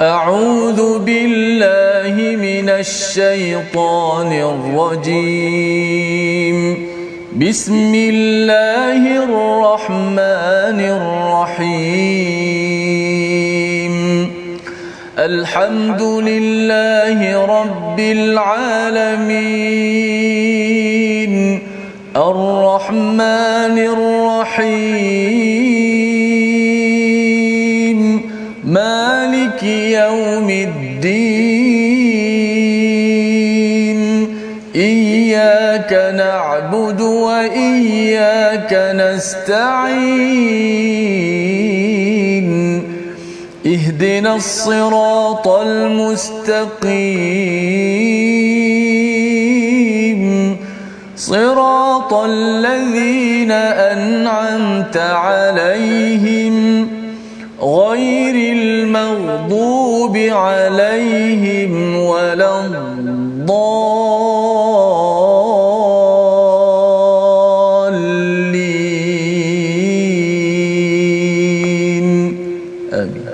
أعوذ بالله من الشيطان الرجيم. بسم الله الرحمن الرحيم. الحمد لله رب العالمين الرحمن الرحيم مالك يوم الدين إياك نعبد وإياك نستعين اهدنا الصراط المستقيم صراط الذين أنعمت عليهم غير المغضوب عليهم ولا الضالين. آمين.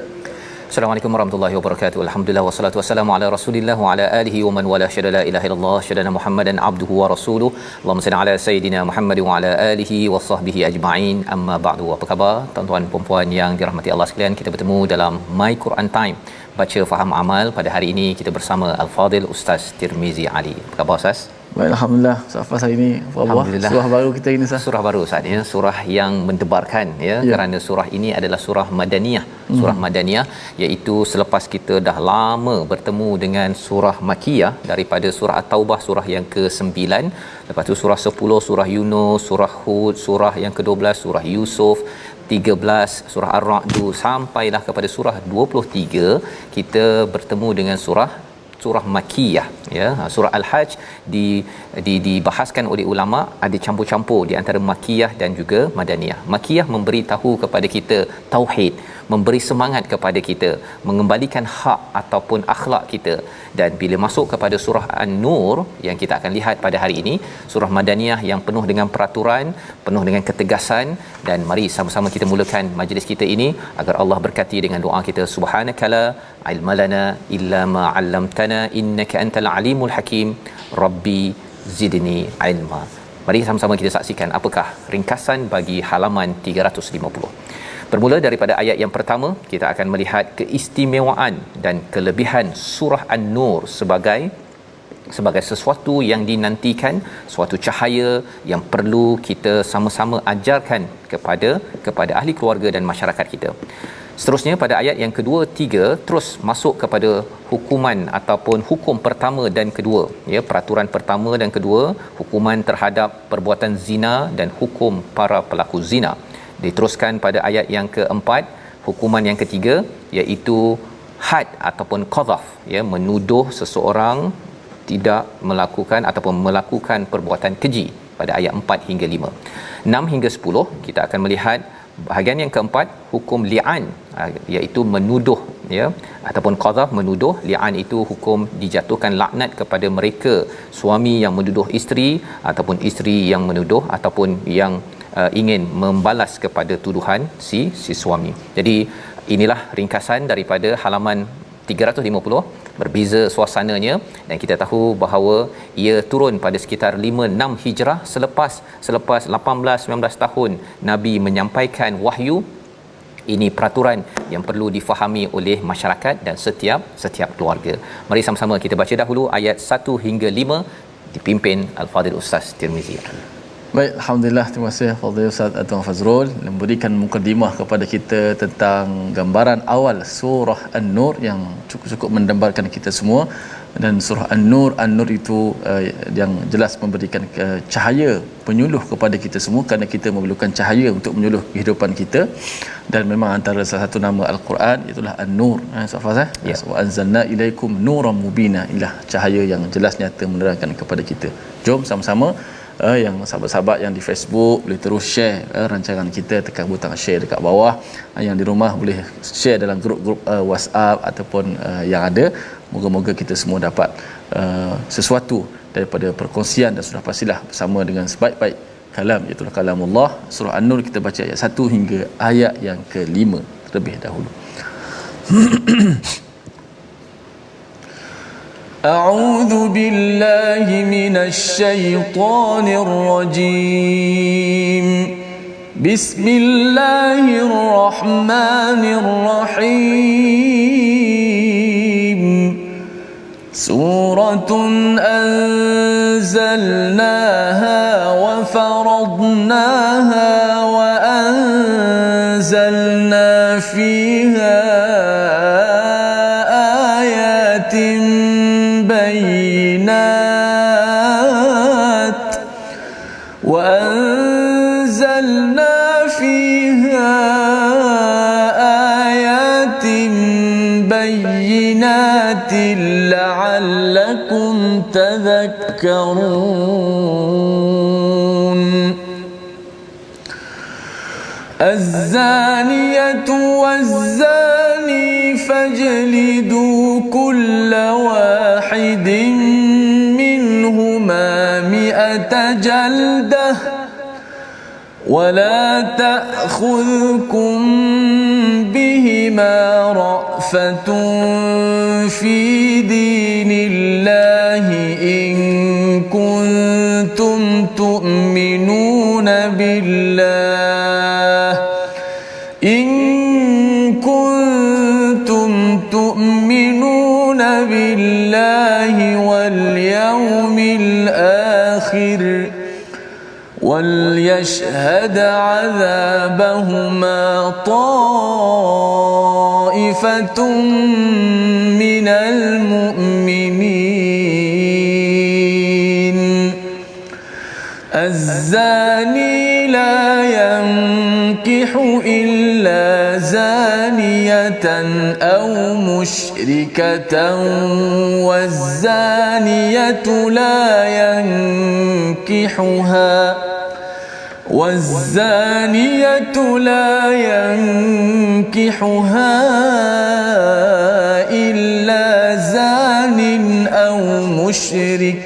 Assalamualaikum warahmatullahi wabarakatuh. Alhamdulillah wassalatu wassalamu ala Rasulillah wa ala alihi wa man wala syada la ilaha illallah syadana Muhammadan abduhu wa rasuluh. Allahumma salli ala sayidina Muhammad wa ala alihi wa sahbihi ajma'in. Amma ba'du. Apa khabar tuan-tuan dan puan-puan yang dirahmati Allah sekalian? Kita bertemu dalam My Quran Time. Baca faham amal. Pada hari ini kita bersama Al-Fadil Ustaz Tirmizi Ali. Apa khabar Ustaz? Baik, alhamdulillah. Safas hari ini Alhamdulillah. Surah baru kita ini Ustaz. Surah baru Ustaz ya, surah yang mendebarkan ya, kerana surah ini adalah surah Madaniyah. Surah Madaniyah iaitu selepas kita dah lama bertemu dengan surah Makkiyah daripada surah At-Taubah surah yang ke-9, lepas tu surah 10 surah Yunus, surah Hud, surah yang ke-12 surah Yusuf, 13 surah Ar-Ra'd sampailah kepada surah 23 kita bertemu dengan surah Makkiyah ya. Surah Al-Hajj dibahaskan oleh ulama ada campur-campur di antara Makkiyah dan juga Madaniyah. Makkiyah memberi tahu kepada kita tauhid, memberi semangat kepada kita, mengembalikan hak ataupun akhlak kita. Dan bila masuk kepada surah An-Nur yang kita akan lihat pada hari ini, surah Madaniyah yang penuh dengan peraturan, penuh dengan ketegasan. Dan mari sama-sama kita mulakan majlis kita ini agar Allah berkati dengan doa kita. Subhanakala ilmalana illa ma 'allamtana innaka antal alimul hakim rabbi zidni ilma. Mari sama-sama kita saksikan apakah ringkasan bagi halaman 350. Bermula daripada ayat yang pertama, kita akan melihat keistimewaan dan kelebihan surah An-Nur sebagai sesuatu yang dinantikan, suatu cahaya yang perlu kita sama-sama ajarkan kepada ahli keluarga dan masyarakat kita. Seterusnya pada ayat yang kedua, tiga terus masuk kepada hukuman ataupun hukum pertama dan kedua ya, peraturan pertama dan kedua, hukuman terhadap perbuatan zina dan hukum para pelaku zina. Diteruskan pada ayat yang keempat, hukuman yang ketiga iaitu had ataupun qadhaf ya, menuduh seseorang tidak melakukan ataupun melakukan perbuatan keji pada ayat 4 hingga 5. 6 hingga 10 kita akan melihat bahagian yang keempat, hukum li'an iaitu menuduh ya, ataupun qadhaf menuduh. Li'an itu hukum dijatuhkan laknat kepada mereka suami yang menuduh isteri ataupun isteri yang menuduh ataupun yang ingin membalas kepada tuduhan si suami. Jadi inilah ringkasan daripada halaman 350. Berbeza suasananya dan kita tahu bahawa ia turun pada sekitar 5-6 Hijrah selepas 18-19 tahun Nabi menyampaikan wahyu. Ini peraturan yang perlu difahami oleh masyarakat dan setiap keluarga. Mari sama-sama kita baca dahulu ayat 1 hingga 5 dipimpin Al-Fadil Ustaz Tirmizi. Baik, alhamdulillah, terima kasih Fadil Ustaz Tuan Fazrul memberikan mukadimah kepada kita tentang gambaran awal surah An-Nur yang cukup mendambakan kita semua. Dan surah An-Nur itu yang jelas memberikan cahaya penyuluh kepada kita semua, kerana kita memerlukan cahaya untuk menyuluh kehidupan kita. Dan memang antara salah satu nama Al-Quran itulah An-Nur. Safaz ya. Wa anzalna ilaikum nuran mubina, ialah cahaya yang jelas nyata menerangkan kepada kita. Jom sama-sama yang sahabat-sahabat yang di Facebook boleh terus share rancangan kita, tekan butang share dekat bawah. Yang di rumah boleh share dalam grup-grup WhatsApp ataupun yang ada. Moga-moga kita semua dapat sesuatu daripada perkongsian, dan sudah pastilah bersama dengan sebaik-baik kalam, iaitu kalamullah. Surah An-Nur kita baca ayat 1 hingga ayat yang ke-5 terlebih dahulu. أعوذ بالله من الشيطان الرجيم بسم الله الرحمن الرحيم سورة أنزلناها وفرضناها وأنزلنا فيها آيات بينات لعلكم تذكرون الزانية والزاني فاجلدوا كل واحد منهما 100 جلدة ولا تأخذكم بهما رأفة في دين الله إن كنتم تؤمنون بالله واليوم الآخر وليشهد عذابهما طائفة من المؤمنين الزاني لا ينكح إلا زانية أو مشركة والزانية لا ينكحها إلا زان أو مشرك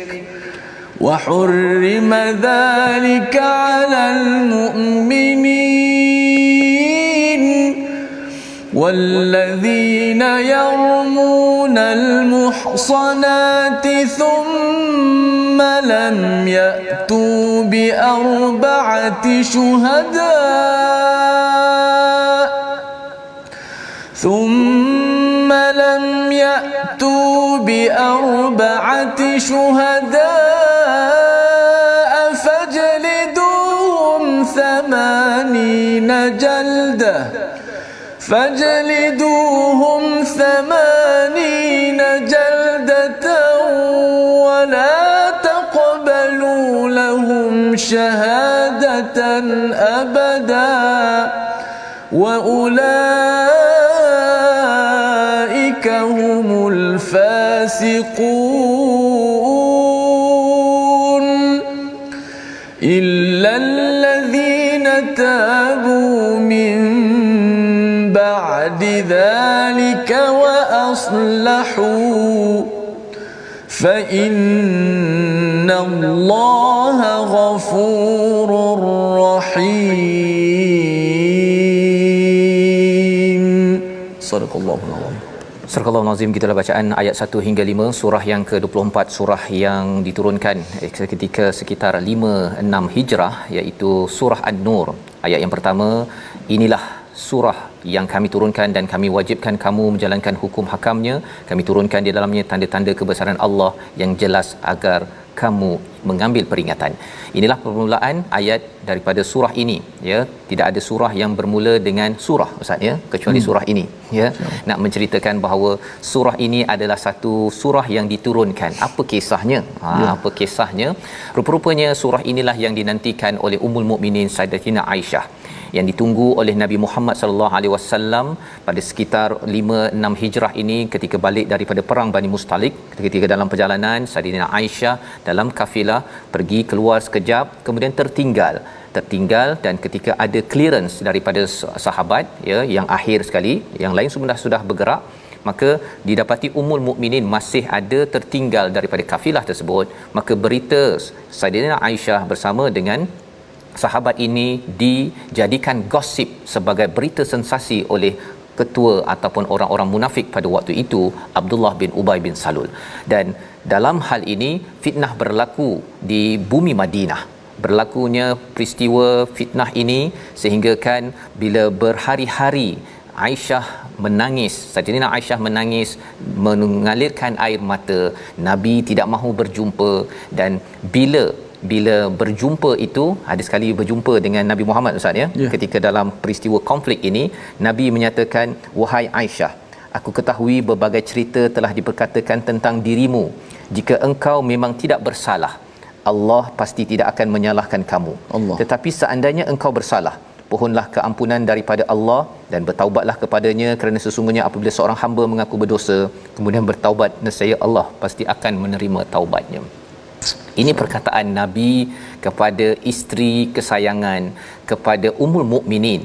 وحرم ذلك على المؤمنين والذين يرمون المحصنات ثم لم يأتوا بأربعة شهداء فاجلدوهم 80 جلدة ولا تقبلوا لهم شهادة أبدا وأولئك هم الفاسقون إلا الذين تابوا من بعد ذلك وأصلحوا فإن الله غفور رحيم صدق الله العظيم. Surah Al-Nazim, gitulah bacaan ayat 1 hingga 5 surah yang ke-24, surah yang diturunkan ketika sekitar 5-6 Hijrah, iaitu surah An-Nur. Ayat yang pertama, inilah surah yang kami turunkan dan kami wajibkan kamu menjalankan hukum hakamnya. Kami turunkan di dalamnya tanda-tanda kebesaran Allah yang jelas agar kamu mengambil peringatan. Inilah permulaan ayat daripada surah ini, ya. Tidak ada surah yang bermula dengan surah, ustaz, ya, kecuali surah ini, ya. Nak menceritakan bahawa surah ini adalah satu surah yang diturunkan. Apa kisahnya? Apa kisahnya? Rupa-rupanya surah inilah yang dinantikan oleh Ummul Mukminin Sayyidatina Aisyah, yang ditunggu oleh Nabi Muhammad sallallahu alaihi wasallam pada sekitar 5-6 Hijrah ini, ketika balik daripada perang Bani Mustalik. Ketika dalam perjalanan, Sayyidatina Aisyah dalam kafilah pergi keluar sekejap, kemudian tertinggal dan ketika ada clearance daripada sahabat, ya, yang akhir sekali, yang lain sudah bergerak, maka didapati Ummul Mukminin masih ada tertinggal daripada kafilah tersebut. Maka berita Sayyidatina Aisyah bersama dengan sahabat ini dijadikan gosip sebagai berita sensasi oleh ketua ataupun orang-orang munafik pada waktu itu, Abdullah bin Ubay bin Salul. Dan dalam hal ini fitnah berlaku di bumi Madinah. Berlakunya peristiwa fitnah ini sehingga kan bila berhari-hari Aisyah menangis, Saidina Aisyah menangis, mengalirkan air mata, Nabi tidak mahu berjumpa. Dan bila berjumpa itu, ada sekali berjumpa dengan Nabi Muhammad Ustaz ya, ketika dalam peristiwa konflik ini, Nabi menyatakan, wahai Aisyah, aku ketahui berbagai cerita telah diperkatakan tentang dirimu. Jika engkau memang tidak bersalah, Allah pasti tidak akan menyalahkan kamu. Tetapi seandainya engkau bersalah, pohonlah keampunan daripada Allah dan bertaubatlah kepadanya, kerana sesungguhnya apabila seorang hamba mengaku berdosa kemudian bertaubat, nescaya Allah pasti akan menerima taubatnya. Ini perkataan Nabi kepada isteri kesayangan, kepada Ummul Mukminin.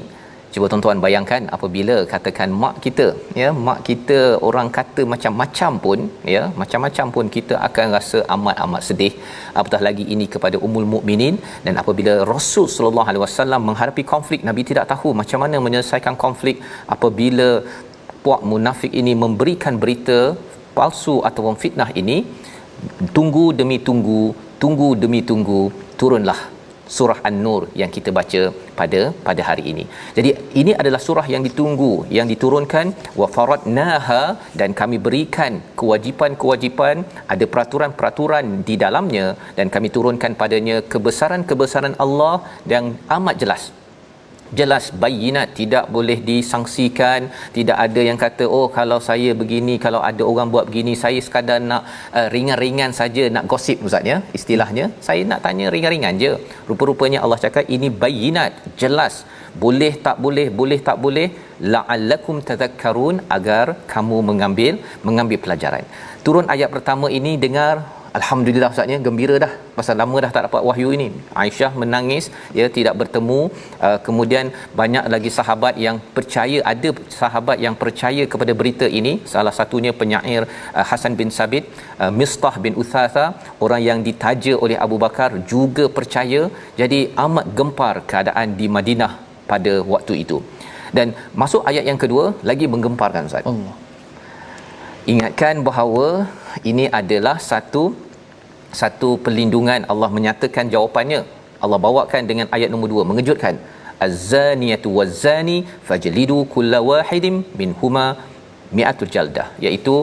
Cuba tuan-tuan bayangkan apabila katakan mak kita, ya, mak kita orang kata macam-macam pun, ya, macam-macam pun kita akan rasa amat sedih. Apatah lagi ini kepada Ummul Mukminin. Dan apabila Rasul sallallahu alaihi wasallam menghadapi konflik, Nabi tidak tahu macam mana menyelesaikan konflik apabila puak munafik ini memberikan berita palsu ataupun fitnah ini. Tunggu demi tunggu, turunlah surah An-Nur yang kita baca pada hari ini. Jadi ini adalah surah yang ditunggu, yang diturunkan, wa faradnaha, dan kami berikan kewajipan-kewajipan, ada peraturan-peraturan di dalamnya, dan kami turunkan padanya kebesaran-kebesaran Allah yang amat jelas bayinat, tidak boleh disangsikan. Tidak ada yang kata, oh kalau saya begini, kalau ada orang buat begini, saya sekadar nak ringan-ringan saja, nak gosip Ustaz ya, istilahnya saya nak tanya ringan-ringan je. Rupa-rupanya Allah cakap ini bayinat, jelas, boleh tak boleh, la'allakum tadhakkarun, agar kamu mengambil pelajaran. Turun ayat pertama ini, dengar, alhamdulillah Ustaz ya, gembira dah, pasal lama dah tak dapat wahyu ini. Aisyah menangis, ya, tidak bertemu. Kemudian banyak lagi sahabat yang percaya, ada sahabat yang percaya kepada berita ini. Salah satunya penyair Hasan bin Sabit, Mistah bin Uthatha, orang yang ditaja oleh Abu Bakar, juga percaya. Jadi amat gempar keadaan di Madinah pada waktu itu. Dan masuk ayat yang kedua, lagi menggemparkan Ustaz. Ingatkan bahawa ini adalah satu perlindungan. Allah menyatakan jawapannya. Allah bawakan dengan ayat nombor 2, mengejutkan. Az-zaniyatu waz-zani fajlidu kulla wahidin minhuma mi'atul jaldah, iaitu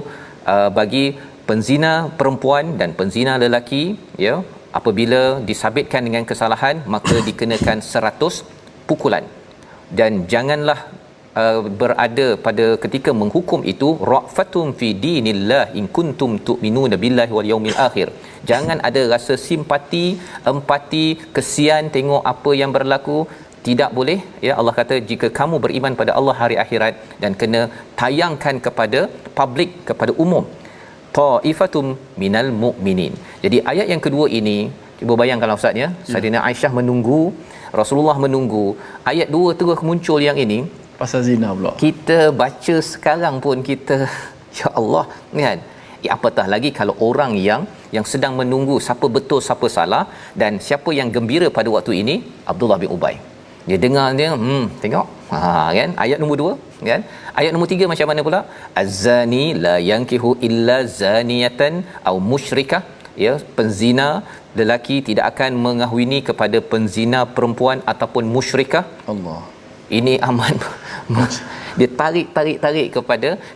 bagi penzina perempuan dan penzina lelaki, ya, apabila disabitkan dengan kesalahan maka dikenakan 100 pukulan. Dan janganlah berada pada ketika menghukum itu ra'fatum fi dinillah in kuntum tu'minuna billahi wal yaumil akhir. Jangan ada rasa simpati, empati, kesian tengok apa yang berlaku. Tidak boleh, ya. Allah kata jika kamu beriman pada Allah hari akhirat, dan kena tayangkan kepada publik, kepada umum. Ta'ifatum minal mu'minin. Jadi ayat yang kedua ini, cuba bayangkanlah Ustaz ya, Saidina Aisyah menunggu, Rasulullah menunggu, ayat 2 terus muncul yang ini pasal zina pula. Kita baca sekarang pun kita, ya Allah, kan? Apatah lagi kalau orang yang sedang menunggu siapa betul siapa salah. Dan siapa yang gembira pada waktu ini? Abdullah bin Ubay. Dia dengar dia, tengok, kan, ayat nombor 2, kan. Ayat nombor 3 macam mana pula? Az-zani la yankihu illa zaniyatan au musyrikah, ya, penzina lelaki tidak akan mengahwini kepada penzina perempuan ataupun musyrikah. Allah, ini aman. Dia tarik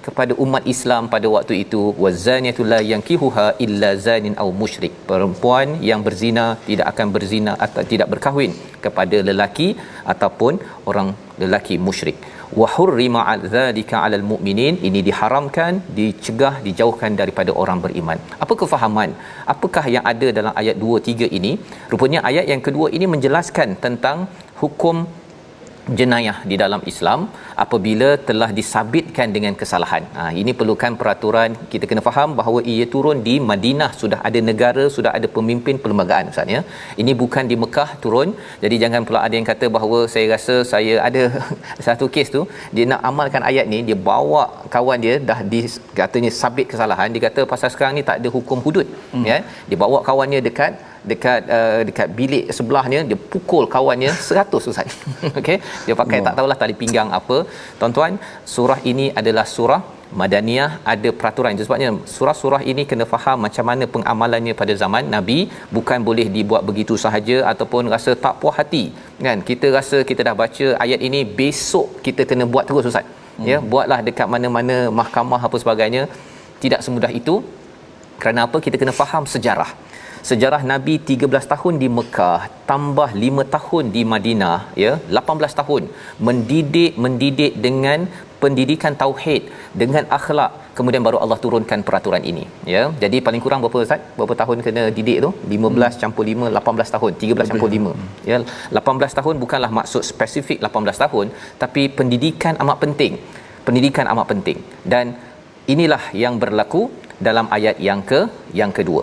kepada umat Islam pada waktu itu. Wazaniyatu la yankihuha illa zanin au musyrik, perempuan yang berzina tidak akan berzina atau tidak berkahwin kepada lelaki ataupun orang lelaki musyrik. Wa hurrima dzalika 'alal mu'minin, ini diharamkan, dicegah, dijauhkan daripada orang beriman. Apa kefahaman? Apakah yang ada dalam ayat 2 3 ini? Rupanya ayat yang kedua ini menjelaskan tentang hukum jenayah di dalam Islam apabila telah disabitkan dengan kesalahan. Ini perlukan peraturan. Kita kena faham bahawa ia turun di Madinah, sudah ada negara, sudah ada pemimpin perlembagaan Ustaz ya. Ini bukan di Mekah turun. Jadi jangan pula ada yang kata bahawa saya rasa saya ada satu kes tu, dia nak amalkan ayat ni, dia bawa kawan dia dah katanya sabit kesalahan, dia kata pasal sekarang ni tak ada hukum hudud, ya. Dia bawa kawannya dekat dekat bilik sebelahnya, dia pukul kawannya 100 Ustaz. Okey, dia pakai tak tahulah tali pinggang apa. Tuan-tuan, surah ini adalah surah Madaniyah, ada peraturan. Itu sebabnya surah-surah ini kena faham macam mana pengamalannya pada zaman Nabi, bukan boleh dibuat begitu sahaja ataupun rasa tak puas hati kan. Kita rasa kita dah baca ayat ini, besok kita kena buat terus Ustaz. Ya, buatlah dekat mana-mana mahkamah apa sebagainya. Tidak semudah itu. Kerana apa? Kita kena faham sejarah Nabi 13 tahun di Mekah tambah 5 tahun di Madinah, ya, 18 tahun mendidik dengan pendidikan tauhid, dengan akhlak, kemudian baru Allah turunkan peraturan ini, ya. Jadi paling kurang berapa Ustaz? Berapa tahun kena didik tu? 15 campur 5 18 tahun, 13 campur 5. Ya, 18 tahun bukanlah maksud spesifik 18 tahun, tapi pendidikan amat penting. Pendidikan amat penting. Dan inilah yang berlaku dalam ayat yang kedua.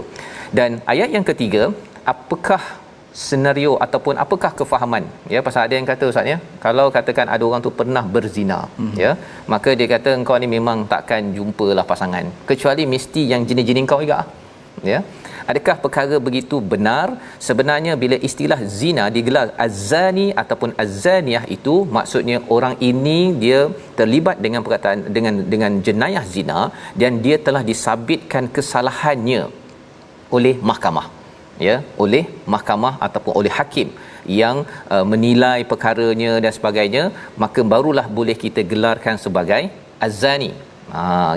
Dan ayat yang ketiga, apakah senario ataupun apakah kefahaman, ya, pasal ada yang kata Ustaz, ya, kalau katakan ada orang tu pernah berzina, ya, maka dia kata engkau ni memang takkan jumpalah pasangan kecuali mesti yang jenis-jenis kau juga, ya. Adakah perkara begitu benar? Sebenarnya bila istilah zina digelar az-zani ataupun az-zaniyah, itu maksudnya orang ini dia terlibat dengan perkataan dengan jenayah zina dan dia telah disabitkan kesalahannya oleh mahkamah, ya, oleh mahkamah ataupun oleh hakim yang menilai perkaranya dan sebagainya, maka barulah boleh kita gelarkan sebagai az-zani.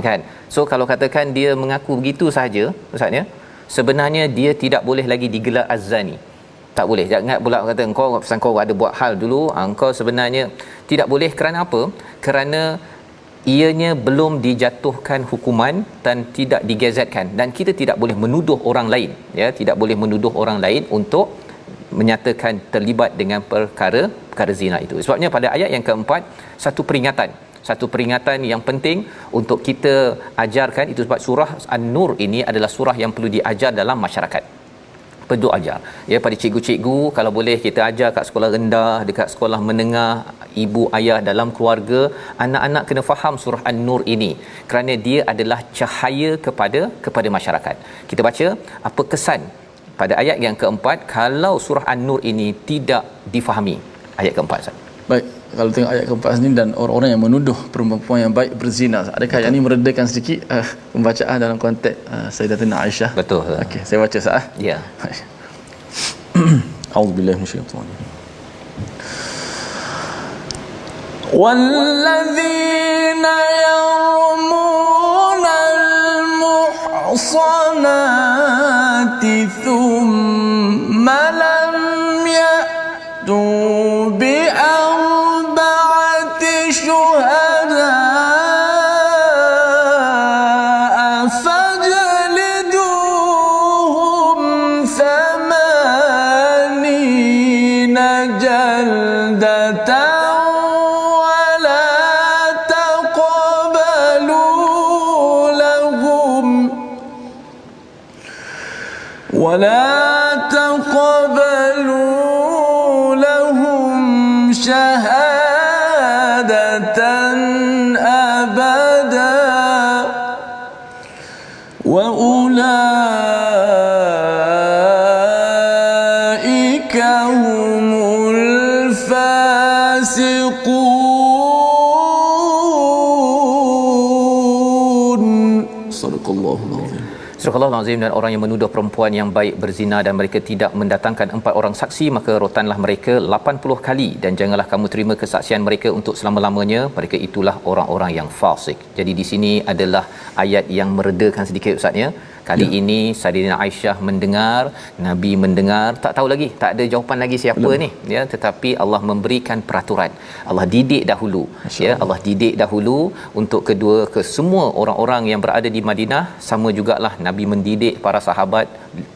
Kan. So kalau katakan dia mengaku begitu sahaja Ustaz, ya, sebenarnya dia tidak boleh lagi digelar az-zani. Tak boleh. Jangan pula kata kau ada buat hal dulu, engkau sebenarnya tidak boleh. Kerana apa? Kerana ianya belum dijatuhkan hukuman dan tidak digazetkan, dan kita tidak boleh menuduh orang lain, ya, tidak boleh menuduh orang lain untuk menyatakan terlibat dengan perkara zina itu. Sebabnya pada ayat yang keempat, satu peringatan yang penting untuk kita ajarkan. Itu sebab surah An-Nur ini adalah surah yang perlu diajar dalam masyarakat. Perlu ajar, ya, pada cikgu-cikgu, kalau boleh kita ajar kat sekolah rendah, dekat sekolah menengah, ibu ayah dalam keluarga. Anak-anak kena faham surah An-Nur ini kerana dia adalah cahaya kepada masyarakat. Kita baca apa kesan pada ayat yang keempat kalau surah An-Nur ini tidak difahami. Ayat keempat Ustaz. Baik, kalau tengok ayat keempat ni, dan orang-orang yang menuduh perempuan yang baik berzina, adakah yang ini meredakan sedikit pembacaan dalam konteks Sayyidatina Aisyah? Betul. Okey, saya baca sah. Ya. A'udzubillahi minasyaitanir rajim. Walladzina yarmunal muhsanati thumma lam ya'tu bi ولا تقبلوا لهم شهادة أبدا وأولئك هم الفاسقون. صدق الله العظيم. Surah Al-Azim. Dan orang yang menuduh perempuan yang baik berzina dan mereka tidak mendatangkan 4 orang saksi, maka rotanlah mereka 80 kali, dan janganlah kamu terima kesaksian mereka untuk selama-lamanya. Mereka itulah orang-orang yang fasik. Jadi di sini adalah ayat yang meredakan sedikit Ustaz, ya. Kali ini Sayyidatina Aisyah mendengar, Nabi mendengar, tak tahu lagi, tak ada jawapan lagi siapa ni, ya, tetapi Allah memberikan peraturan. Allah didik dahulu, ya, Allah didik dahulu untuk ke semua orang-orang yang berada di Madinah. Sama jugalah Nabi mendidik para sahabat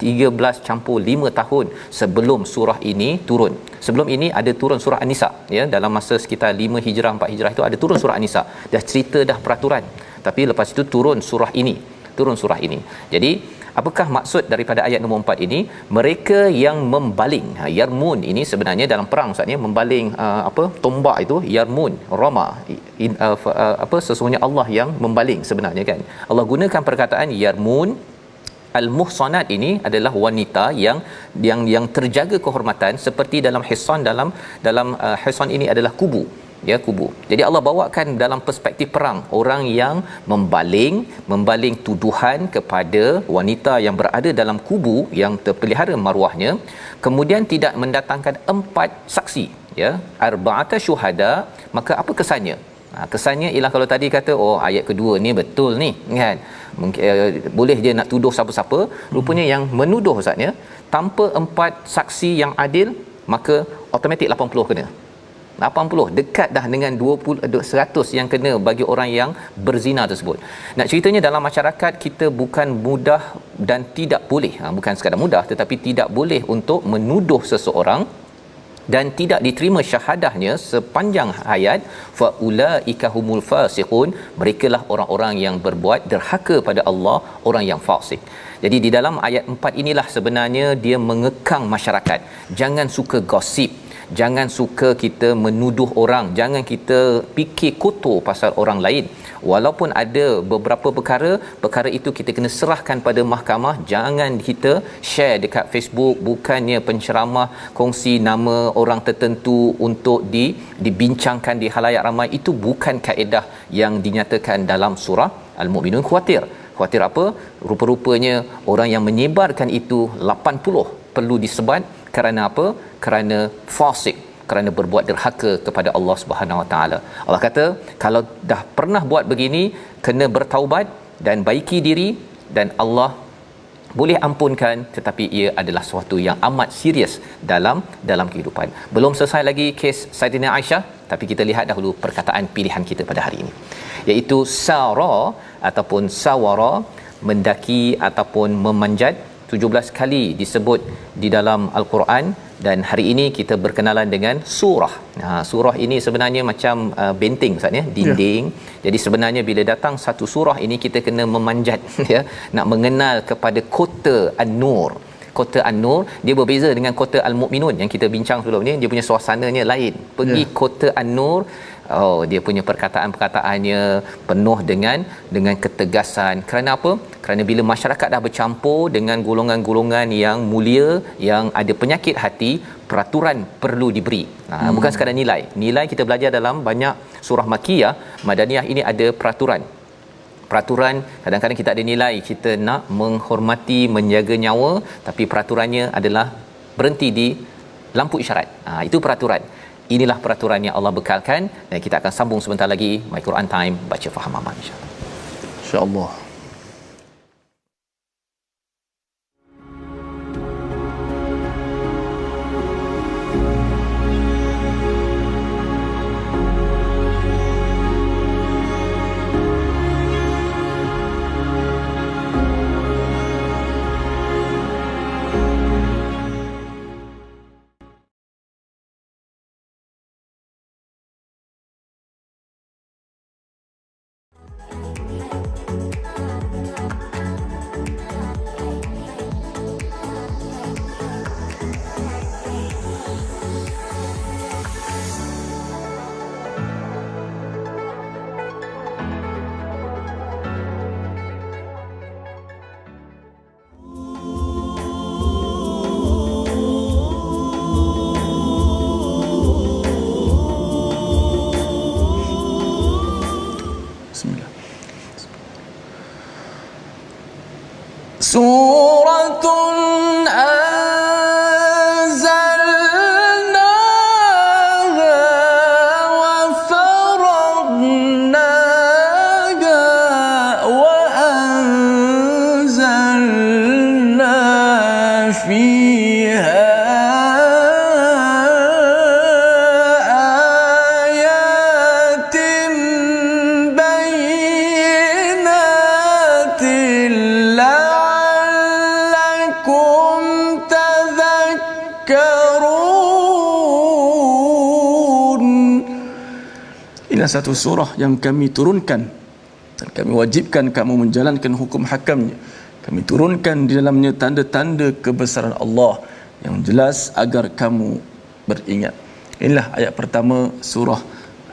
13 campur 5 tahun sebelum surah ini turun. Sebelum ini ada turun surah An-Nisa, ya, dalam masa sekitar 5 Hijrah 4 Hijrah itu ada turun surah An-Nisa. Dah cerita dah peraturan. Tapi lepas itu turun surah ini. Jadi apakah maksud daripada ayat nombor 4 ini? Mereka yang membaling, yarmun ini sebenarnya dalam perang Ustaz, ya, membaling tombak itu yarmun, rama, sesungguhnya Allah yang membaling sebenarnya, kan. Allah gunakan perkataan yarmun al-muhsanat ini adalah wanita yang terjaga kehormatan, seperti dalam hisan, dalam hisan ini adalah kubu, ya, kubu. Jadi Allah bawakan dalam perspektif perang, orang yang membaling tuduhan kepada wanita yang berada dalam kubu yang terpelihara maruahnya, kemudian tidak mendatangkan 4 saksi, ya, arba'ata syuhada. Maka apa kesannya? Kesannya ialah kalau tadi kata ayat kedua ni betul ni kan, mungkin boleh dia nak tuduh siapa-siapa, rupanya yang menuduh Ustaznya tanpa 4 saksi yang adil, maka automatik 80 kena. 80 dekat dah dengan 100 yang kena bagi orang yang berzina tersebut. Nak ceritanya dalam masyarakat kita bukan mudah dan tidak boleh, bukan sekadar mudah tetapi tidak boleh untuk menuduh seseorang dan tidak diterima syahadahnya sepanjang hayat. Faulaika humul fasiqun, merekalah orang-orang yang berbuat derhaka pada Allah, orang yang fasik. Jadi di dalam ayat 4 inilah sebenarnya dia mengekang masyarakat. Jangan suka gosip, jangan suka kita menuduh orang, jangan kita fikir kotor pasal orang lain. Walaupun ada beberapa perkara itu kita kena serahkan pada mahkamah, jangan kita share dekat Facebook, bukannya penceramah kongsi nama orang tertentu untuk dibincangkan di halayak ramai. Itu bukan kaedah yang dinyatakan dalam surah Al-Mu'minun. Khawatir apa? Rupa-rupanya orang yang menyebarkan itu 80 perlu disebat. Kerana apa? Kerana fasik, kerana berbuat derhaka kepada Allah Subhanahu Wa Taala. Allah kata kalau dah pernah buat begini, kena bertaubat dan baiki diri, dan Allah boleh ampunkan, tetapi ia adalah sesuatu yang amat serius dalam kehidupan. Belum selesai lagi kes Saidina Aisyah, tapi kita lihat dahulu perkataan pilihan kita pada hari ini, iaitu sara ataupun sawara, mendaki ataupun memanjat. 17 kali disebut di dalam Al-Quran, dan hari ini kita berkenalan dengan surah. Surah ini sebenarnya macam benteng Ustaz ya, dinding. Jadi sebenarnya bila datang satu surah ini kita kena memanjat ya, nak mengenal kepada kota An-Nur. Kota An-Nur dia berbeza dengan kota Al-Mu'minun yang kita bincang sebelum ni. Dia punya suasananya lain. Pergi kota An-Nur, dia punya perkataan-perkataannya penuh dengan ketegasan. Kerana apa? Kerana bila masyarakat dah bercampur dengan golongan-golongan yang mulia, yang ada penyakit hati, peraturan perlu diberi. Bukan sekadar nilai kita belajar dalam banyak surah Makkiyah. Madaniyah ini ada peraturan. Kadang-kadang kita ada nilai, kita nak menghormati, menjaga nyawa, tapi peraturannya adalah berhenti di lampu isyarat. Itu peraturan. Inilah peraturan yang Allah bekalkan, dan kita akan sambung sebentar lagi My Quran Time, baca faham aman insya-Allah. Insya-Allah. Suratun anzalnaha wa faradnaha wa anzalna fiha ayatin bayyinatin Inilah satu surah yang kami turunkan dan kami wajibkan kamu menjalankan hukum hakamnya. Kami turunkan di dalamnya tanda-tanda kebesaran Allah yang jelas agar kamu beringat. Inilah ayat pertama surah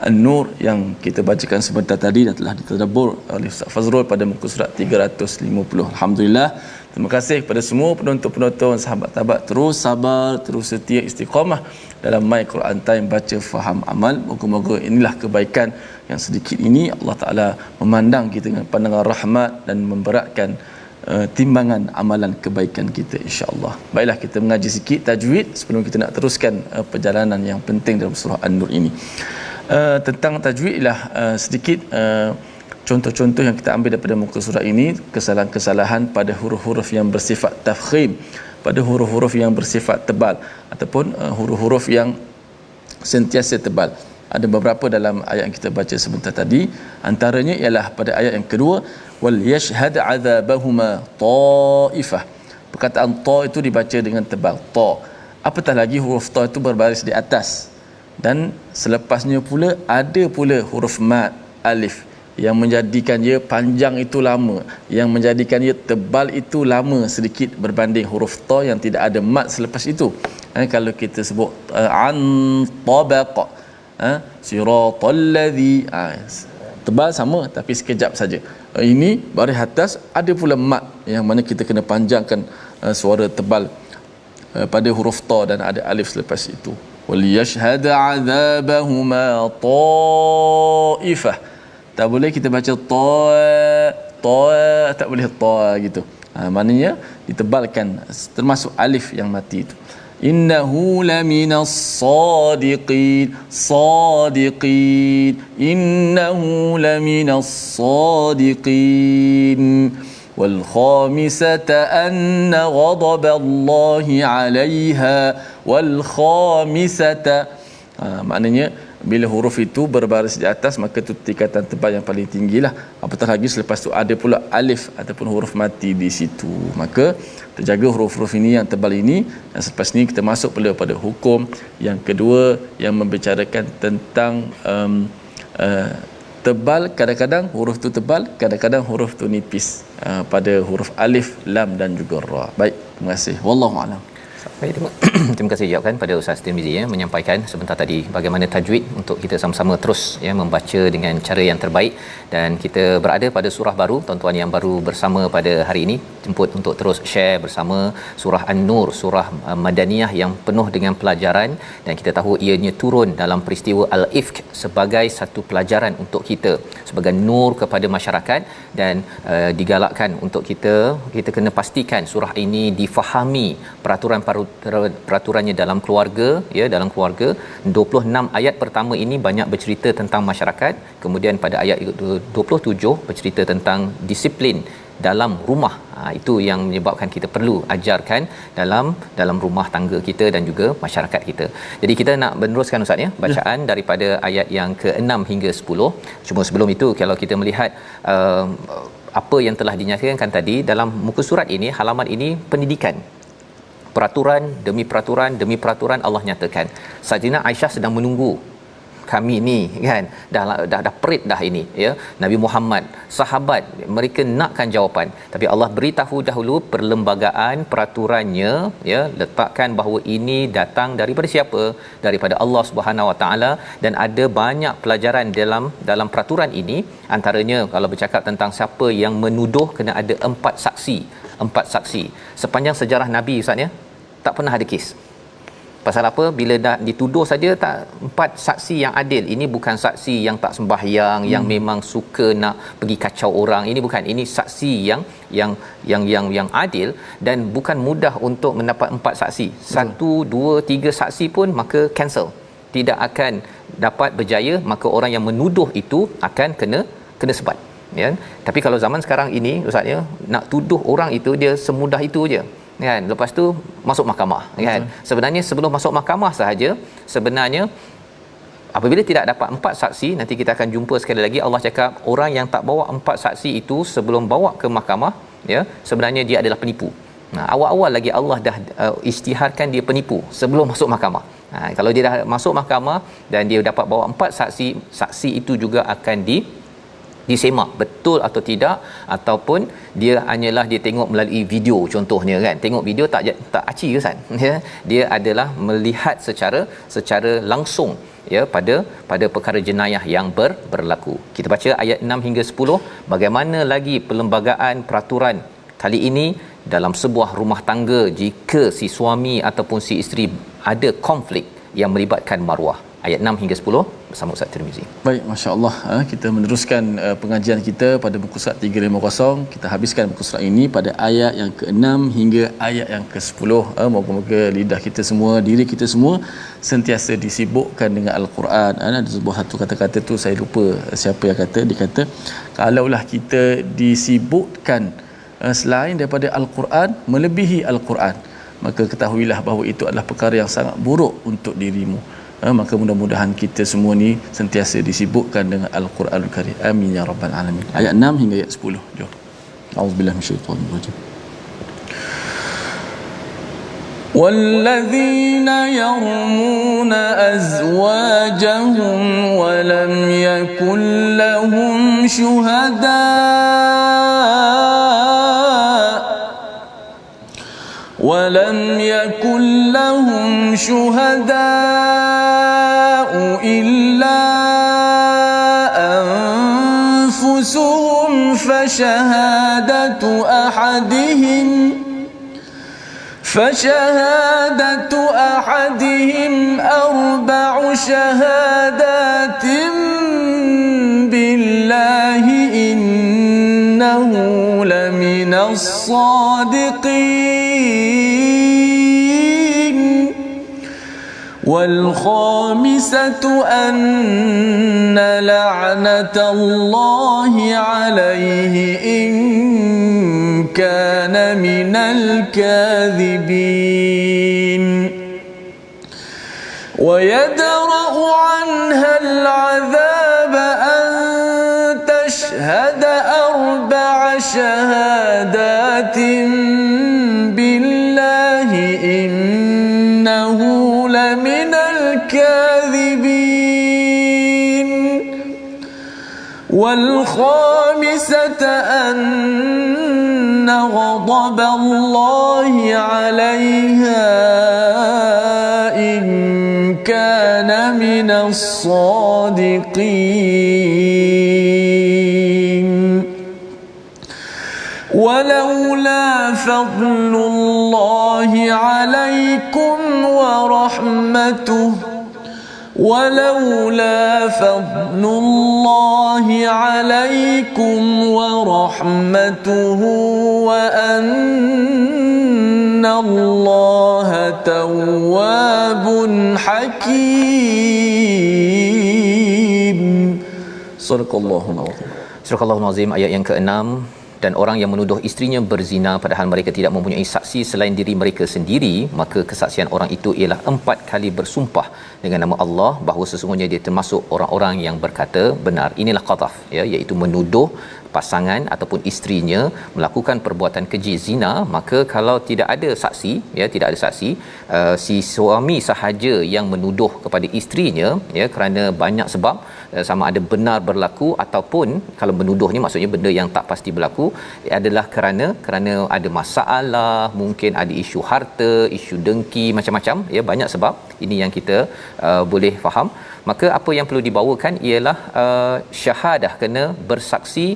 An-Nur yang kita bacakan sebentar tadi dan telah ditadabbur oleh Ustaz Fazrul pada muka surat 350. Alhamdulillah. Terima kasih kepada semua penonton-penonton, sahabat-sahabat, terus sabar, terus setia, istiqamah dalam My Quran Time, baca, faham, amal. Moga-moga inilah kebaikan yang sedikit ini Allah Taala memandang kita dengan pandangan rahmat dan memberatkan timbangan amalan kebaikan kita, insya-Allah. Baiklah, kita mengaji sikit tajwid sebelum kita nak teruskan perjalanan yang penting dalam surah An-Nur ini. Tentang tajwid ialah sedikit contoh-contoh yang kita ambil daripada muka surat ini, kesalahan-kesalahan pada huruf-huruf yang bersifat tafkhim, pada huruf-huruf yang bersifat tebal ataupun huruf-huruf yang sentiasa tebal. Ada beberapa dalam ayat yang kita baca sebentar tadi. Antaranya ialah pada ayat yang kedua, wal yashhad azabahuma taifah. Perkataan ta itu dibaca dengan tebal, ta. Apatah lagi huruf ta itu berbaris di atas. Dan selepasnya pula ada pula huruf mat, alif, yang menjadikan dia panjang itu lama, yang menjadikan dia tebal itu lama sedikit berbanding huruf ta yang tidak ada mat selepas itu. Kalau kita sebut an tabaq, siratal ladzi, tebal sama tapi sekejap saja. Ini baris atas ada pula mat yang mana kita kena panjangkan suara tebal pada huruf ta dan ada alif selepas itu. Wal yashhad azabahuma taifah. Tak boleh kita baca ta, tak boleh ta gitu. Maknanya ditebalkan termasuk alif yang mati itu. Innahu laminas sadiqin, sadiqin, innahu laminas sadiqin. Wal khamisata anna ghadaballahi 'alayha wal khamisata. Maknanya bila huruf itu berbaris di atas, maka itu tingkatan tebal yang paling tinggilah. Apatah lagi selepas itu ada pula alif ataupun huruf mati di situ. Maka terjaga huruf-huruf ini yang tebal ini, dan selepas ini kita masuk pula pada hukum yang kedua yang membicarakan tentang tebal. Kadang-kadang huruf tu tebal, kadang-kadang huruf tu nipis pada huruf alif, lam dan juga ra. Baik, terima kasih. Wallahu a'lam. Baik, terima kasih jawabkan pada Ustaz Tirmizi menyampaikan sebentar tadi bagaimana tajwid untuk kita sama-sama terus membaca dengan cara yang terbaik. Dan kita berada pada surah baru, tuan-tuan yang baru bersama pada hari ini, jemput untuk terus share bersama surah An-Nur, surah Madaniyah yang penuh dengan pelajaran, dan kita tahu ianya turun dalam peristiwa Al-Ifk sebagai satu pelajaran untuk kita, sebagai nur kepada masyarakat, dan digalakkan untuk kita kena pastikan surah ini difahami peraturannya dalam keluarga, dalam keluarga. 26 ayat pertama ini banyak bercerita tentang masyarakat, kemudian pada ayat 27 bercerita tentang disiplin dalam rumah. Itu yang menyebabkan kita perlu ajarkan dalam rumah tangga kita dan juga masyarakat kita. Jadi kita nak meneruskan Ustaz bacaan daripada ayat yang ke-6 hingga 10. Cuma sebelum itu, kalau kita melihat apa yang telah dinyatakan tadi dalam muka surat ini, halaman ini pendidikan. Peraturan demi peraturan demi peraturan Allah nyatakan. Saidina Aisyah sedang menunggu kami ni kan, dah perit dah ini, Nabi Muhammad, sahabat, mereka nakkan jawapan, tapi Allah beritahu dahulu perlembagaan peraturannya, letakkan bahawa ini datang daripada siapa? Daripada Allah Subhanahu Wa Taala. Dan ada banyak pelajaran dalam peraturan ini. Antaranya kalau bercakap tentang siapa yang menuduh, kena ada 4 saksi. Sepanjang sejarah Nabi Ustaz tak pernah ada kes. Pasal apa? Bila dah dituduh saja, tak 4 saksi yang adil. Ini bukan saksi yang tak sembahyang, yang memang suka nak pergi kacau orang. Ini bukan. Ini saksi yang adil, dan bukan mudah untuk mendapat 4 saksi. 1, 2, 3 saksi pun maka cancel. Tidak akan dapat berjaya, maka orang yang menuduh itu akan kena sebat. Tapi kalau zaman sekarang ini Ustaz, nak tuduh orang itu dia semudah itu je. Kan, lepas tu masuk mahkamah, kan. Sebenarnya sebelum masuk mahkamah sahaja, sebenarnya apabila tidak dapat 4 saksi, nanti kita akan jumpa sekali lagi Allah cakap orang yang tak bawa 4 saksi itu sebelum bawa ke mahkamah, sebenarnya dia adalah penipu. Awal-awal lagi Allah dah isytiharkan dia penipu sebelum masuk mahkamah. Kalau dia dah masuk mahkamah dan dia dapat bawa 4 saksi, saksi itu juga akan disemak betul atau tidak, ataupun dia hanyalah dia tengok melalui video contohnya, kan. Tengok video tak aci ke Ustaz, dia adalah melihat secara langsung ya pada perkara jenayah yang berlaku. Kita baca ayat 6 hingga 10, bagaimana lagi perlembagaan peraturan kali ini dalam sebuah rumah tangga jika si suami ataupun si isteri ada konflik yang melibatkan maruah. Ayat 6 hingga 10 bersama Ustaz Tirmizi. Baik, masya-Allah, kita meneruskan pengajian kita pada muka surat 350. Kita habiskan muka surat ini pada ayat yang ke-6 hingga ayat yang ke-10. Moga-moga lidah kita semua, diri kita semua sentiasa disibukkan dengan al-Quran. Ada sebuah satu kata-kata tu saya lupa siapa yang kata, dia kata kalaulah kita disibukkan selain daripada al-Quran, melebihi al-Quran, maka ketahuilah bahawa itu adalah perkara yang sangat buruk untuk dirimu. Maka mudah-mudahan kita semua ni sentiasa disibukkan dengan Al-Quranul Karim. Amin ya rabbal alamin. Ayat 6 hingga ayat 10. Jom. A'udzubillahi minasyaitanir rajim. والذين يرمون أزواجهم ولم يكن لهم شهداء إلا أنفسهم فشهادة أحدهم أربع شهادات بالله إنه لمن الصادقين والخامسة أن لعنة الله عليه إن كان من الكاذبين ويدرأ عنها العذاب أن تشهد أربع شهادات بالله إنه لمن الكاذبين والخامسة أن غضب الله عليها إن كان من الصادقين ولولا فضل الله عليكم ورحمته وأن الله تواب حكيم. صدق الله العظيم. Surah Al-Azim ayat yang ke-6. Dan orang yang menuduh isterinya berzina padahal mereka tidak mempunyai saksi selain diri mereka sendiri, maka kesaksian orang itu ialah 4 kali bersumpah dengan nama Allah bahawa sesungguhnya dia termasuk orang-orang yang berkata benar. Inilah qadhaf, ya, iaitu menuduh pasangan ataupun isterinya melakukan perbuatan keji zina. Maka kalau tidak ada saksi, ya, tidak ada saksi, si suami sahaja yang menuduh kepada isterinya, ya, kerana banyak sebab, sama ada benar berlaku ataupun kalau menuduh ni maksudnya benda yang tak pasti berlaku, adalah kerana ada masalah, mungkin ada isu harta, isu dengki, macam-macam, ya, banyak sebab. Ini yang kita boleh faham. Maka apa yang perlu dibawakan ialah syahadah, kena bersaksi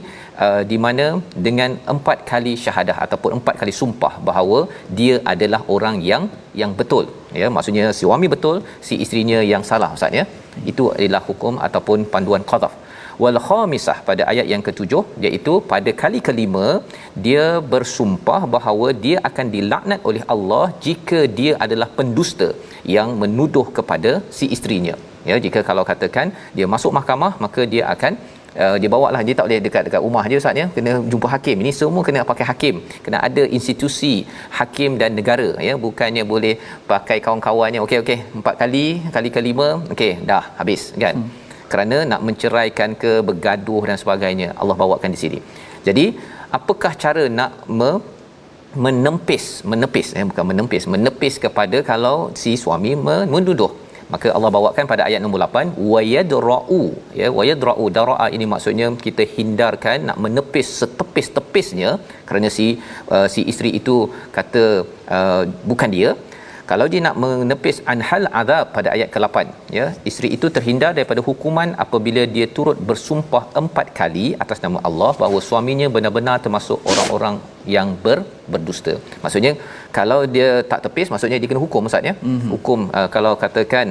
di mana dengan 4 kali syahadah ataupun 4 kali sumpah bahawa dia adalah orang yang betul, ya, maksudnya si suami betul, si isterinya yang salah, ustaz, ya. Itu adalah hukum ataupun panduan qadhaf. Wal khamisah pada ayat yang ke-7, iaitu pada kali kelima dia bersumpah bahawa dia akan dilaknat oleh Allah jika dia adalah pendusta yang menuduh kepada si isterinya. Ya, jika kalau katakan dia masuk mahkamah, maka dia akan dia bawalah, dia tak boleh dekat rumah je, ustaz, ya, kena jumpa hakim. Ini semua kena pakai hakim, kena ada institusi hakim dan negara, ya, bukannya boleh pakai kawan-kawannya. Okey 4 kali, kali kelima okey dah habis, kan. Kerana nak menceraikan ke, bergaduh dan sebagainya, Allah bawakan di sini. Jadi apakah cara nak menepis, bukan menepis kepada kalau si suami menuduh? Maka Allah bawakan pada ayat nombor 8, wayadra'u, ya, wayadra'u, dara'a ini maksudnya kita hindarkan, nak menepis setepis-tepisnya, kerana si isteri itu kata bukan dia. Kalau dia nak menepis anhal azab pada ayat ke-8, ya, isteri itu terhindar daripada hukuman apabila dia turut bersumpah 4 kali atas nama Allah bahawa suaminya benar-benar termasuk orang-orang yang berdusta. Maksudnya kalau dia tak tepis, maksudnya dia kena hukum, ustaz, ya. Hukum, kalau katakan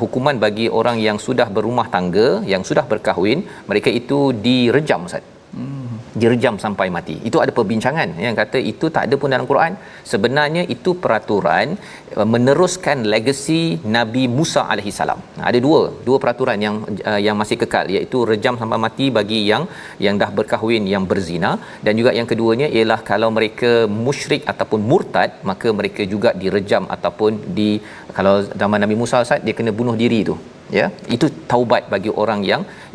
hukuman bagi orang yang sudah berumah tangga, yang sudah berkahwin, mereka itu direjam, ustaz. Direjam sampai mati. Itu ada perbincangan yang kata itu tak ada pun dalam Quran. Sebenarnya itu peraturan meneruskan legasi Nabi Musa alaihi salam. Ada dua peraturan yang masih kekal, iaitu rejam sampai mati bagi yang dah berkahwin, yang berzina, dan juga yang keduanya ialah kalau mereka musyrik ataupun murtad, maka mereka juga direjam ataupun kalau zaman Nabi Musa, Ustaz, dia kena bunuh diri tu. Ya, itu taubat bagi orang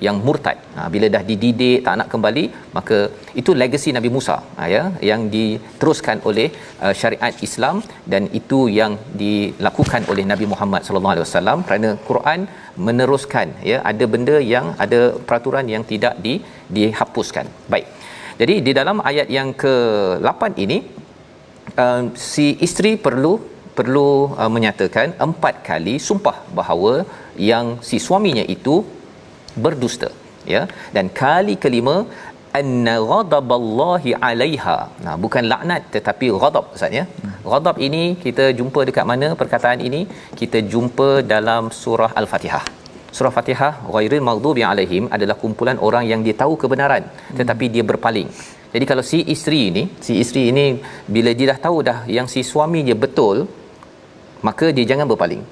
yang murtad. Bila dah dididik tak nak kembali, maka itu legasi Nabi Musa, ya, yang diteruskan oleh syariat Islam, dan itu yang dilakukan oleh Nabi Muhammad sallallahu alaihi wasallam, kerana Quran meneruskan, ya, ada benda yang ada peraturan yang tidak dihapuskan. Baik. Jadi di dalam ayat yang ke-8 ini, si isteri perlu menyatakan 4 kali sumpah bahawa yang si suaminya itu berdusta, ya, dan kali kelima anna ghadaballahi 'alaiha. Nah, bukan laknat tetapi ghadab, ustaz, ya. Ghadab ini kita jumpa dekat mana perkataan ini? Kita jumpa dalam surah Al-Fatihah. Surah Fatihah, ghairil maghdubi 'alaihim, adalah kumpulan orang yang dia tahu kebenaran tetapi dia berpaling. Jadi kalau si isteri ini bila dia dah tahu dah yang si suami dia betul, maka dia jangan berpaling.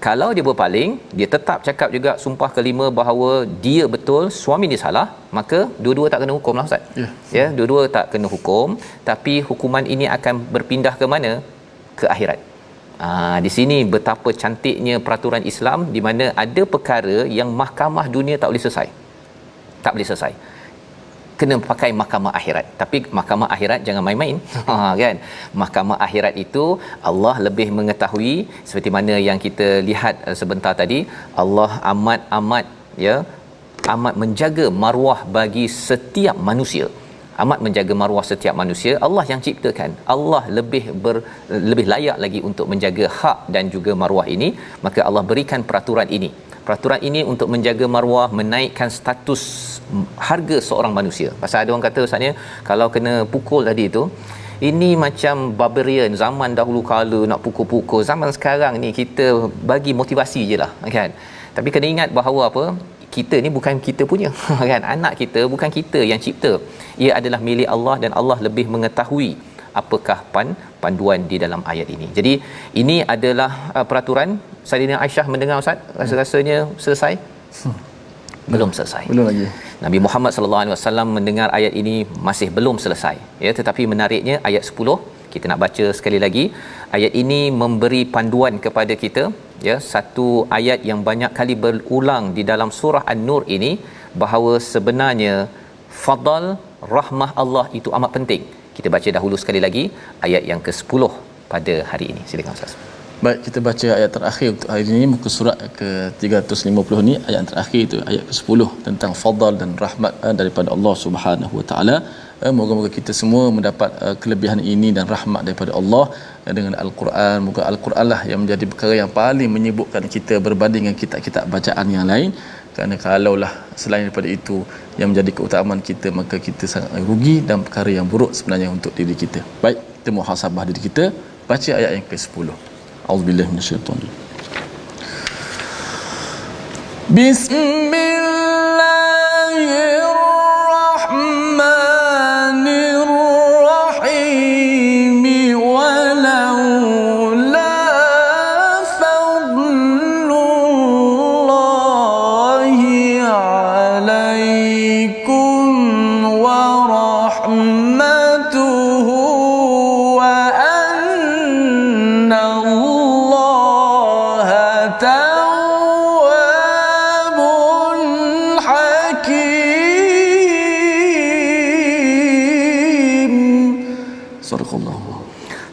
Kalau dia berpaling, dia tetap cakap juga sumpah kelima bahawa dia betul, suami dia salah, maka dua-dua tak kena hukum lah, ustaz. Ya, dua-dua tak kena hukum, tapi hukuman ini akan berpindah ke mana? Ke akhirat. Di sini betapa cantiknya peraturan Islam, di mana ada perkara yang mahkamah dunia tak boleh selesai. Tak boleh selesai. Kena pakai mahkamah akhirat. Tapi mahkamah akhirat jangan main-main. Kan? Mahkamah akhirat itu Allah lebih mengetahui, seperti mana yang kita lihat sebentar tadi, Allah amat menjaga maruah bagi setiap manusia. Amat menjaga maruah setiap manusia. Allah yang ciptakan. Allah lebih layak lagi untuk menjaga hak dan juga maruah ini, maka Allah berikan peraturan ini. Peraturan ini untuk menjaga maruah, menaikkan status harga seorang manusia. Pasal ada orang kata, ustaznya, kalau kena pukul tadi tu, ini macam barbarian, zaman dahulu kala nak pukul-pukul. Zaman sekarang ni kita bagi motivasi je lah, kan. Tapi kena ingat bahawa apa, kita ni bukan kita punya, kan. Anak kita bukan kita yang cipta. Ia adalah milik Allah, dan Allah lebih mengetahui apakah panduan di dalam ayat ini. Jadi ini adalah peraturan. Saidina Aisyah mendengar, ustaz, rasa-rasanya selesai? Belum selesai. Belum lagi. Nabi Muhammad sallallahu alaihi wasallam mendengar ayat ini masih belum selesai, ya. Tetapi menariknya ayat 10 kita nak baca sekali lagi. Ayat ini memberi panduan kepada kita, ya, satu ayat yang banyak kali berulang di dalam surah An-Nur ini, bahawa sebenarnya fadal rahmah Allah itu amat penting. Kita baca dahulu sekali lagi ayat yang ke-10 pada hari ini. Silakan, ustaz. Baik, kita baca ayat terakhir untuk hari ini, muka surat ke-350 ni, ayat terakhir itu ayat ke-10 tentang fadal dan rahmat daripada Allah Subhanahu Wa Taala. Moga-moga kita semua mendapat kelebihan ini dan rahmat daripada Allah dengan Al-Quran. Moga Al-Quran lah yang menjadi perkara yang paling menyibukkan kita berbanding dengan kitab-kitab bacaan yang lain. Kerana kalaulah selain daripada itu yang menjadi keutamaan kita, maka kita sangat rugi dan perkara yang buruk sebenarnya untuk diri kita. Baik, kita muhasabah diri kita. Baca ayat yang ke-10. A'udzubillahi minasyaitanir rajim. Bismillahirrahmanirrahim. Walaula fadlullahi alaikum wa rahmatuhu wa anna Allaha tawwabun hakim. Sadaqallahu.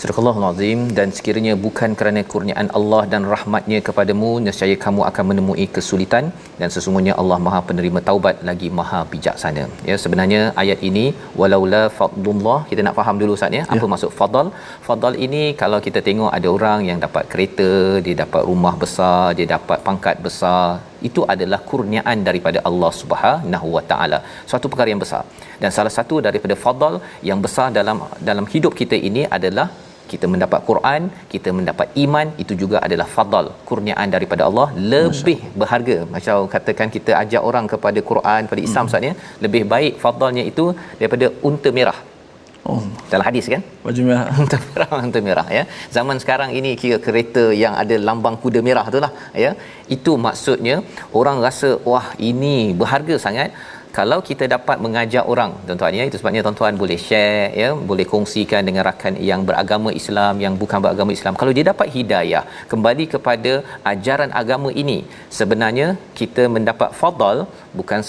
Sadaqallahul azim. Dan sekiranya bukan kerana kurniaan Allah dan rahmatnya kepadamu, nescaya kamu akan menemui kesulitan, dan sesungguhnya Allah Maha penerima taubat lagi Maha bijaksana. Ya, sebenarnya ayat ini walaula fadlullah, kita nak faham dulu Ustaz ya. Apa maksud fadl? Fadl ini kalau kita tengok ada orang yang dapat kereta, dia dapat rumah besar, dia dapat pangkat besar, itu adalah kurniaan daripada Allah Subhanahu Wa Taala. Suatu perkara yang besar. Dan salah satu daripada fadl yang besar dalam hidup kita ini adalah kita mendapat Quran, kita mendapat iman, itu juga adalah fadl, kurniaan daripada Allah, lebih berharga. Macam katakan kita ajak orang kepada Quran, pada Islam Ustaz ya, lebih baik fadlnya itu daripada unta merah. Oh, dalam hadis kan? Baju merah. Unta merah ya. Zaman sekarang ini kira kereta yang ada lambang kuda merah itulah ya. Itu maksudnya orang rasa wah ini berharga sangat. Kalau kita dapat mengajak orang, tuan-tuan ya, itu sebabnya tuan-tuan boleh share ya, boleh kongsikan dengan rakan yang beragama Islam, yang bukan beragama Islam. Kalau dia dapat hidayah kembali kepada ajaran agama ini, sebenarnya kita mendapat fadal bukan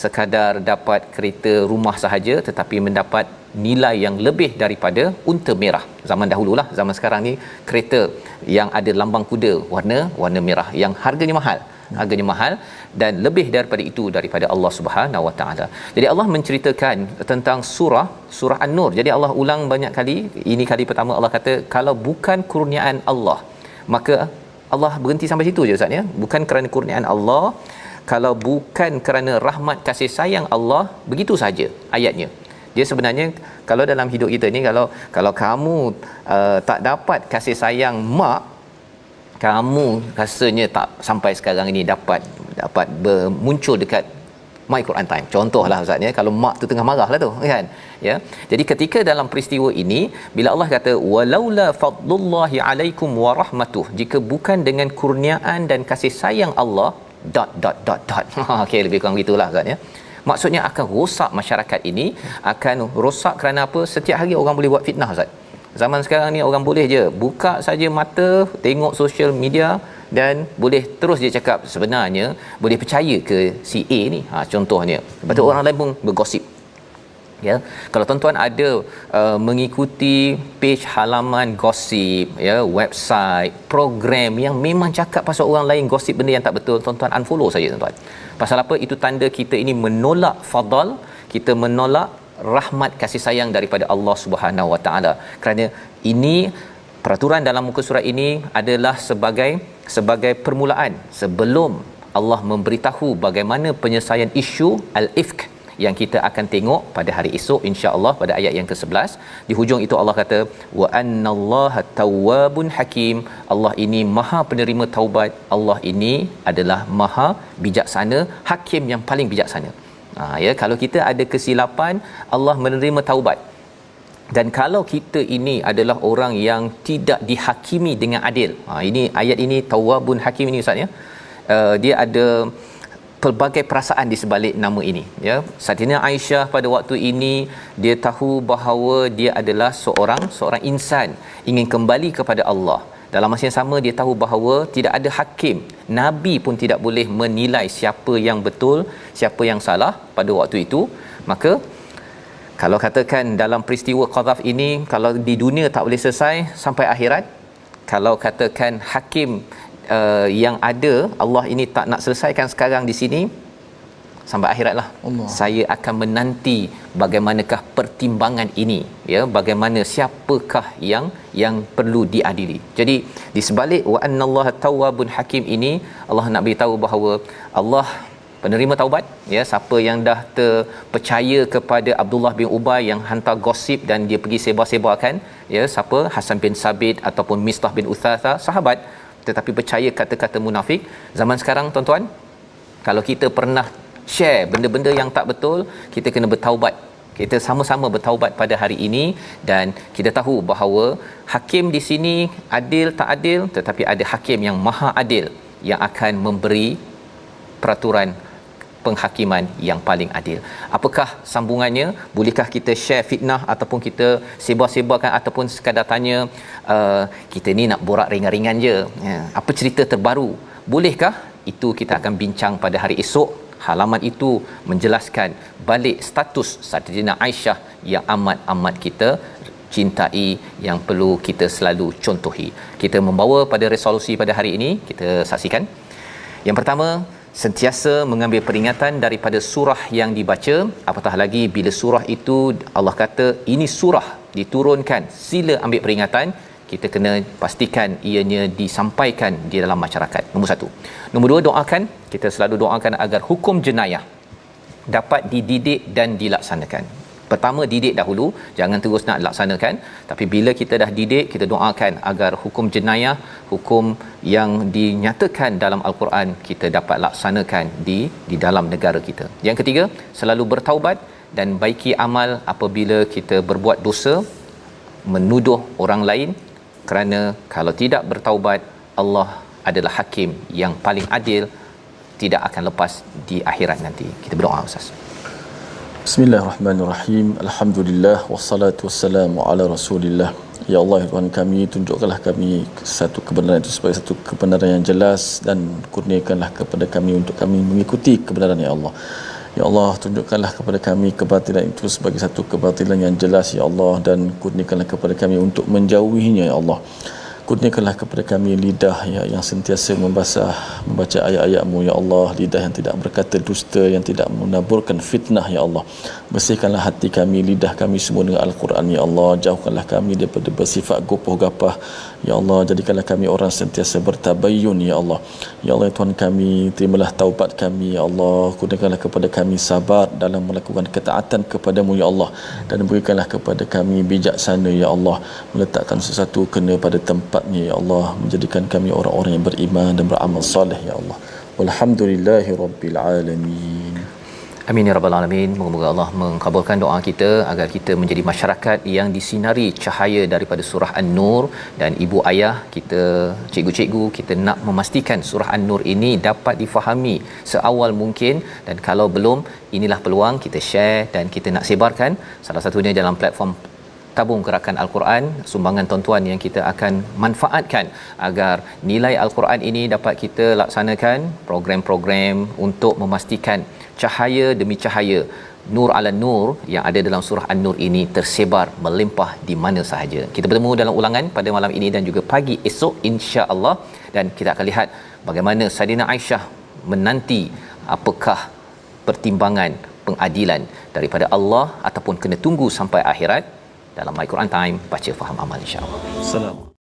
sekadar dapat kereta rumah sahaja, tetapi mendapat nilai yang lebih daripada unta merah. Zaman dahululah, zaman sekarang ni kereta yang ada lambang kuda warna merah yang harganya mahal dan lebih daripada itu daripada Allah Subhanahu Wa Taala. Jadi Allah menceritakan tentang surah An-Nur. Jadi Allah ulang banyak kali. Ini kali pertama Allah kata kalau bukan kurniaan Allah, maka Allah berhenti sampai situ je Ustaz ya. Bukan kerana kurniaan Allah, kalau bukan kerana rahmat kasih sayang Allah, begitu saja ayatnya. Dia sebenarnya kalau dalam hidup kita ni, kalau kamu tak dapat kasih sayang mak, kamu rasanya tak sampai sekarang ini dapat bermuncul dekat My Quran Time. Contohlah Ustaz ya, kalau mak tu tengah marahlah tu kan. Ya. Jadi ketika dalam peristiwa ini bila Allah kata walaula fadlullahi alaikum wa rahmatuh, jika bukan dengan kurniaan dan kasih sayang Allah ... Okey, lebih kurang gitulah Ustaz ya. Maksudnya akan rosak masyarakat ini, akan rosak kerana apa? Setiap hari orang boleh buat fitnah Ustaz. Zaman sekarang ni orang boleh je buka saja mata, tengok social media dan boleh terus dia cakap sebenarnya boleh percaya ke si A ni. Contohnya. Lepas tu orang lain pun bergosip. Ya, kalau tuan-tuan ada mengikuti page halaman gosip ya, website, program yang memang cakap pasal orang lain, gosip benda yang tak betul, tuan-tuan unfollow saja tuan-tuan. Pasal apa? Itu tanda kita ini menolak fadal, kita menolak rahmat kasih sayang daripada Allah Subhanahu Wa Taala. Kerana ini peraturan dalam muka surat ini adalah sebagai permulaan sebelum Allah memberitahu bagaimana penyelesaian isu al-ifk yang kita akan tengok pada hari esok insya-Allah pada ayat yang ke-11. Di hujung itu Allah kata wa annallaha tawwabun hakim. Allah ini Maha penerima taubat. Allah ini adalah Maha bijaksana, hakim yang paling bijaksana. Ya, kalau kita ada kesilapan, Allah menerima taubat. Dan kalau kita ini adalah orang yang tidak dihakimi dengan adil. Ini ayat ini tawwabun hakim ini Ustaz ya. Dia ada pelbagai perasaan di sebalik nama ini ya. Saidina Aisyah pada waktu ini dia tahu bahawa dia adalah seorang insan ingin kembali kepada Allah. Dalam masa yang sama dia tahu bahawa tidak ada hakim, nabi pun tidak boleh menilai siapa yang betul, siapa yang salah pada waktu itu. Maka kalau katakan dalam peristiwa qadhaf ini, kalau di dunia tak boleh selesai sampai akhirat, kalau katakan hakim yang ada Allah ini tak nak selesaikan sekarang di sini, sampai akhiratlah Allah. Saya akan menanti bagaimanakah pertimbangan ini ya, bagaimana siapakah yang perlu diadili. Jadi di sebalik wa annallaha tawwabun hakim ini Allah nak beritahu bahawa Allah penerima taubat ya. Siapa yang dah terpercaya kepada Abdullah bin Ubay yang hantar gosip dan dia pergi sebar-sebarkan ya, siapa Hasan bin Sabit ataupun Mistah bin Utsatha, sahabat tetapi percaya kata-kata munafik. Zaman sekarang tuan-tuan, kalau kita pernah share benda-benda yang tak betul, kita kena bertaubat. Kita sama-sama bertaubat pada hari ini dan kita tahu bahawa hakim di sini adil tak adil, tetapi ada hakim yang maha adil yang akan memberi peraturan penghakiman yang paling adil. Apakah sambungannya? Bolehkah kita share fitnah ataupun kita sebar-sebarkan ataupun sekadar tanya kita ni nak borak ringan-ringan je ya, apa cerita terbaru? Bolehkah? Itu kita akan bincang pada hari esok. Halaman itu menjelaskan balik status Saidina Aisyah yang amat-amat kita cintai, yang perlu kita selalu contohi. Kita membawa pada resolusi pada hari ini, kita saksikan. Yang pertama, sentiasa mengambil peringatan daripada surah yang dibaca, apatah lagi bila surah itu Allah kata ini surah diturunkan, sila ambil peringatan. Kita kena pastikan ianya disampaikan di dalam masyarakat. Nombor satu. Nombor dua, doakan. Kita selalu doakan agar hukum jenayah dapat dididik dan dilaksanakan. Pertama, didik dahulu, jangan terus nak laksanakan, tapi bila kita dah didik, kita doakan agar hukum jenayah, hukum yang dinyatakan dalam al-Quran, kita dapat laksanakan di dalam negara kita. Yang ketiga, selalu bertaubat dan baiki amal apabila kita berbuat dosa, menuduh orang lain, kerana kalau tidak bertaubat, Allah adalah hakim yang paling adil, tidak akan lepas di akhirat nanti. Kita berdoa, Ustaz. Bismillahirrahmanirrahim. Alhamdulillah wassalatu wassalamu ala Rasulillah. Ya Allah, ya Tuhan kami, tunjukkanlah kami satu kebenaran itu sebagai satu kebenaran yang jelas, dan kurniakanlah kepada kami untuk kami mengikuti kebenaran, ya Allah. Ya Allah, tunjukkanlah kepada kami kebatilan itu sebagai satu kebatilan yang jelas, ya Allah, dan kurniakanlah kepada kami untuk menjauhinya, ya Allah. Kurniakanlah kepada kami lidah yang sentiasa membaca ayat-ayat-Mu, ya Allah, lidah yang tidak berkata dusta, yang tidak menaburkan fitnah, ya Allah. Bersihkanlah hati kami, lidah kami semua dengan Al-Quran, ya Allah. Jauhkanlah kami daripada bersifat gopoh gapah, ya Allah. Jadikanlah kami orang sentiasa bertabayyun, ya Allah. Ya Allah, ya Tuhan kami, terimalah taubat kami, ya Allah. Kurniakanlah kepada kami sabar dalam melakukan ketaatan kepadamu, ya Allah, dan berikanlah kepada kami bijaksana, ya Allah, meletakkan sesuatu kena pada tempatnya, ya Allah, menjadikan kami orang-orang yang beriman dan beramal soleh, ya Allah. Walhamdulillahi rabbil alamin. Amin ya rabbal alamin. Moga-moga Allah mengabulkan doa kita agar kita menjadi masyarakat yang disinari cahaya daripada surah An-Nur. Dan ibu ayah kita, cikgu-cikgu, kita nak memastikan surah An-Nur ini dapat difahami seawal mungkin, dan kalau belum, inilah peluang kita share dan kita nak sebarkan, salah satunya dalam platform tabung gerakan Al-Quran, sumbangan tuan-tuan yang kita akan manfaatkan agar nilai Al-Quran ini dapat kita laksanakan program-program untuk memastikan cahaya demi cahaya, nur ala nur yang ada dalam surah An-Nur ini tersebar melimpah di mana sahaja. Kita bertemu dalam ulangan pada malam ini dan juga pagi esok, insya-Allah, dan kita akan lihat bagaimana Saidina Aisyah menanti apakah pertimbangan pengadilan daripada Allah, ataupun kena tunggu sampai akhirat. Dalam My Quran Time, baca faham amal, insya-Allah. Assalamualaikum.